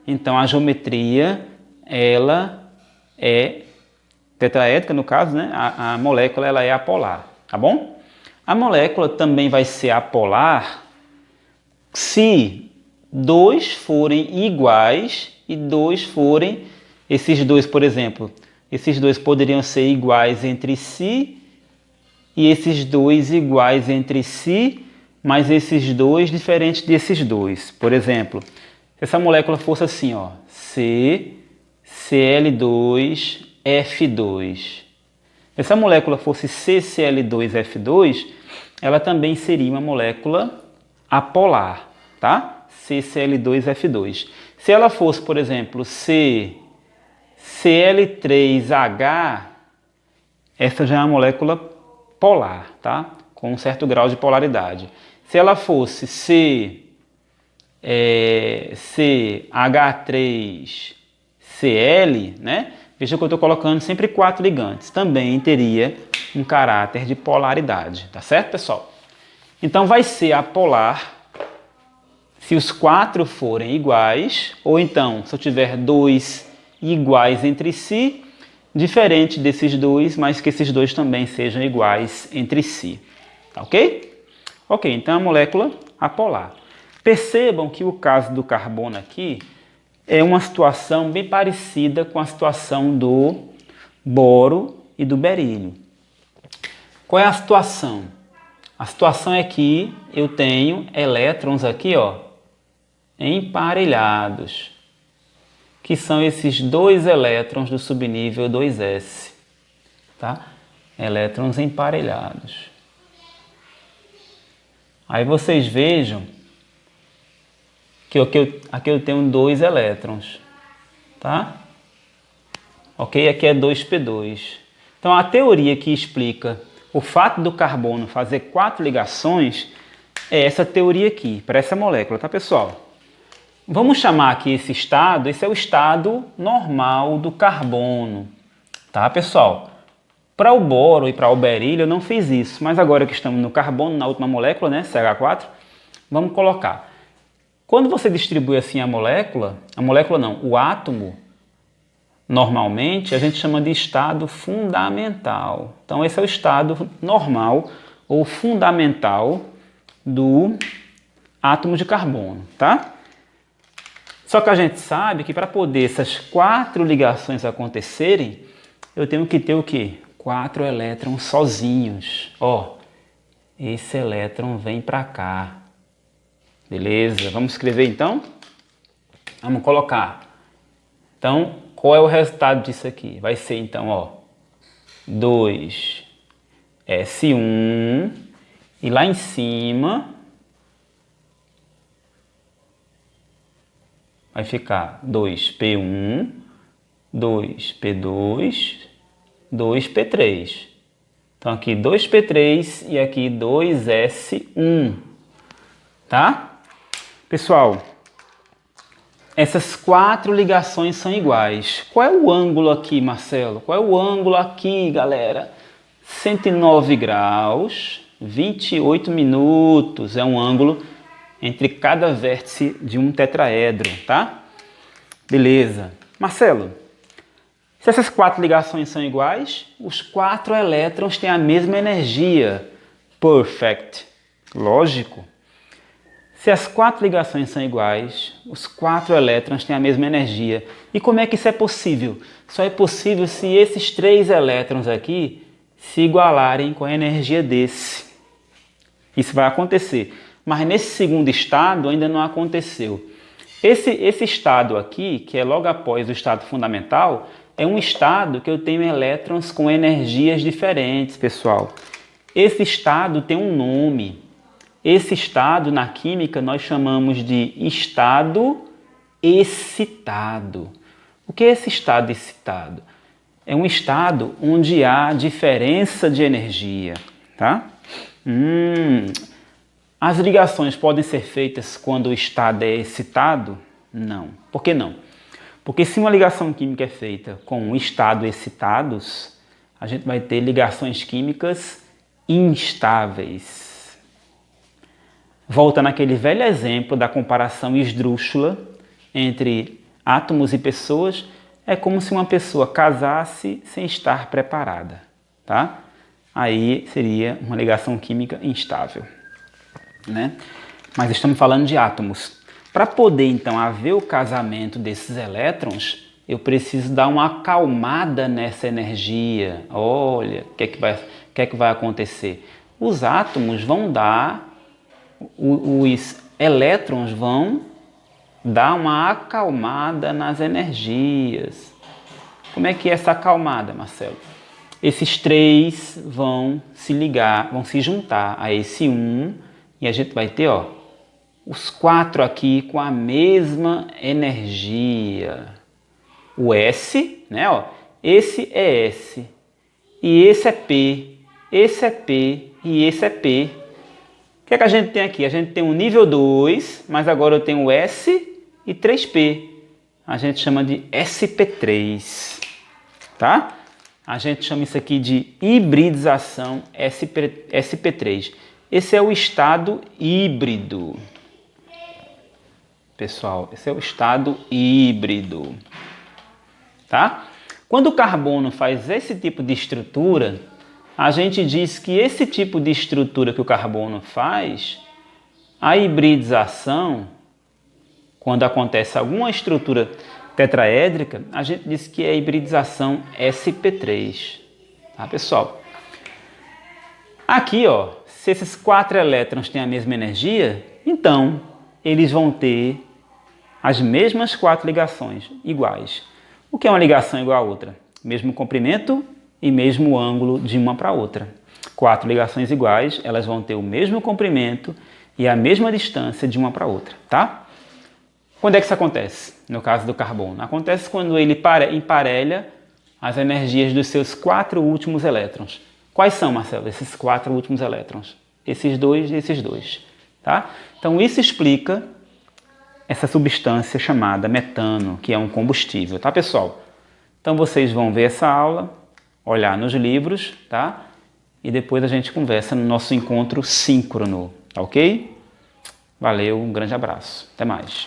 então a geometria ela é tetraédrica, no caso, né? A molécula ela é apolar, tá bom? A molécula também vai ser apolar se 2 forem iguais e 2 forem, esses dois, por exemplo, esses dois poderiam ser iguais entre si e esses dois iguais entre si, mas esses dois diferentes desses dois. Por exemplo, se essa molécula fosse assim, ó, CCl2F2. Se essa molécula fosse CCl2F2, ela também seria uma molécula apolar, tá? CCl2F2. Se ela fosse, por exemplo, CCl3H, essa já é uma molécula polar, tá? Com um certo grau de polaridade. Se ela fosse CH3Cl, né? Veja que eu estou colocando sempre 4 ligantes. Também teria um caráter de polaridade, tá certo, pessoal? Então vai ser apolar se os 4 forem iguais, ou então se eu tiver 2 iguais entre si, diferente desses dois, mas que esses dois também sejam iguais entre si. Tá ok? Ok, então a molécula apolar. Percebam que o caso do carbono aqui é uma situação bem parecida com a situação do boro e do berílio. Qual é a situação? A situação é que eu tenho elétrons aqui, ó, emparelhados, que são esses 2 elétrons do subnível 2s, tá? Elétrons emparelhados. Aí vocês vejam que aqui eu tenho 2 elétrons, tá? Ok? Aqui é 2p2. Então a teoria que explica o fato do carbono fazer 4 ligações é essa teoria aqui, para essa molécula, tá, pessoal? Vamos chamar aqui esse estado, esse é o estado normal do carbono, tá, pessoal? Para o boro e para o berílio eu não fiz isso, mas agora que estamos no carbono, na última molécula, né, CH4, vamos colocar. Quando você distribui assim a molécula não, o átomo, normalmente a gente chama de estado fundamental. Então esse é o estado normal ou fundamental do átomo de carbono, tá? Só que a gente sabe que para poder essas 4 ligações acontecerem, eu tenho que ter o quê? 4 elétrons sozinhos. Ó, esse elétron vem para cá. Beleza? Vamos escrever então? Vamos colocar. Então, qual é o resultado disso aqui? Vai ser então, ó, 2S1 e lá em cima vai ficar 2P1, 2P2, 2P3. Então aqui 2P3 e aqui 2S1, tá? Pessoal, essas 4 ligações são iguais. Qual é o ângulo aqui, Marcelo? Qual é o ângulo aqui, galera? 109 graus, 28 minutos. É um ângulo entre cada vértice de um tetraedro, tá? Beleza. Marcelo, se essas 4 ligações são iguais, os 4 elétrons têm a mesma energia. Perfect. Lógico. Se as 4 ligações são iguais, os 4 elétrons têm a mesma energia. E como é que isso é possível? Só é possível se esses 3 elétrons aqui se igualarem com a energia desse. Isso vai acontecer. Mas nesse segundo estado ainda não aconteceu. Esse estado aqui, que é logo após o estado fundamental, é um estado que eu tenho elétrons com energias diferentes, pessoal. Esse estado tem um nome. Esse estado, na química, nós chamamos de estado excitado. O que é esse estado excitado? É um estado onde há diferença de energia, tá? As ligações podem ser feitas quando o estado é excitado? Não. Por que não? Porque se uma ligação química é feita com um estado excitados, a gente vai ter ligações químicas instáveis. Volta naquele velho exemplo da comparação esdrúxula entre átomos e pessoas, é como se uma pessoa casasse sem estar preparada, tá? Aí seria uma ligação química instável, né? Mas estamos falando de átomos. Para poder, então, haver o casamento desses elétrons, eu preciso dar uma acalmada nessa energia. Olha, o que é que vai acontecer? Os átomos vão dar, os elétrons vão dar uma acalmada nas energias. Como é que é essa acalmada, Marcelo? Esses três vão se ligar, vão se juntar a esse 1 e a gente vai ter, ó, os 4 aqui com a mesma energia. O S, né, ó, esse é S, e esse é P, esse é P e esse é P. O que é que a gente tem aqui? A gente tem um nível 2, mas agora eu tenho S e 3P. A gente chama de sp3, tá? A gente chama isso aqui de hibridização sp3. Esse é o estado híbrido. Pessoal, esse é o estado híbrido, tá? Quando o carbono faz esse tipo de estrutura, a gente diz que esse tipo de estrutura que o carbono faz, a hibridização, quando acontece alguma estrutura tetraédrica, a gente diz que é a hibridização sp3, tá, pessoal? Aqui, ó, se esses 4 elétrons têm a mesma energia, então eles vão ter as mesmas 4 ligações iguais. O que é uma ligação igual a outra? Mesmo comprimento e mesmo ângulo de uma para outra. 4 ligações iguais, elas vão ter o mesmo comprimento e a mesma distância de uma para outra, tá? Quando é que isso acontece? No caso do carbono, acontece quando ele emparelha as energias dos seus 4 últimos elétrons. Quais são, Marcelo, esses 4 últimos elétrons? Esses 2 e esses 2, tá? Então isso explica essa substância chamada metano, que é um combustível, tá, pessoal? Então vocês vão ver essa aula, olhar nos livros, tá? E depois a gente conversa no nosso encontro síncrono, tá ok? Valeu, um grande abraço, até mais.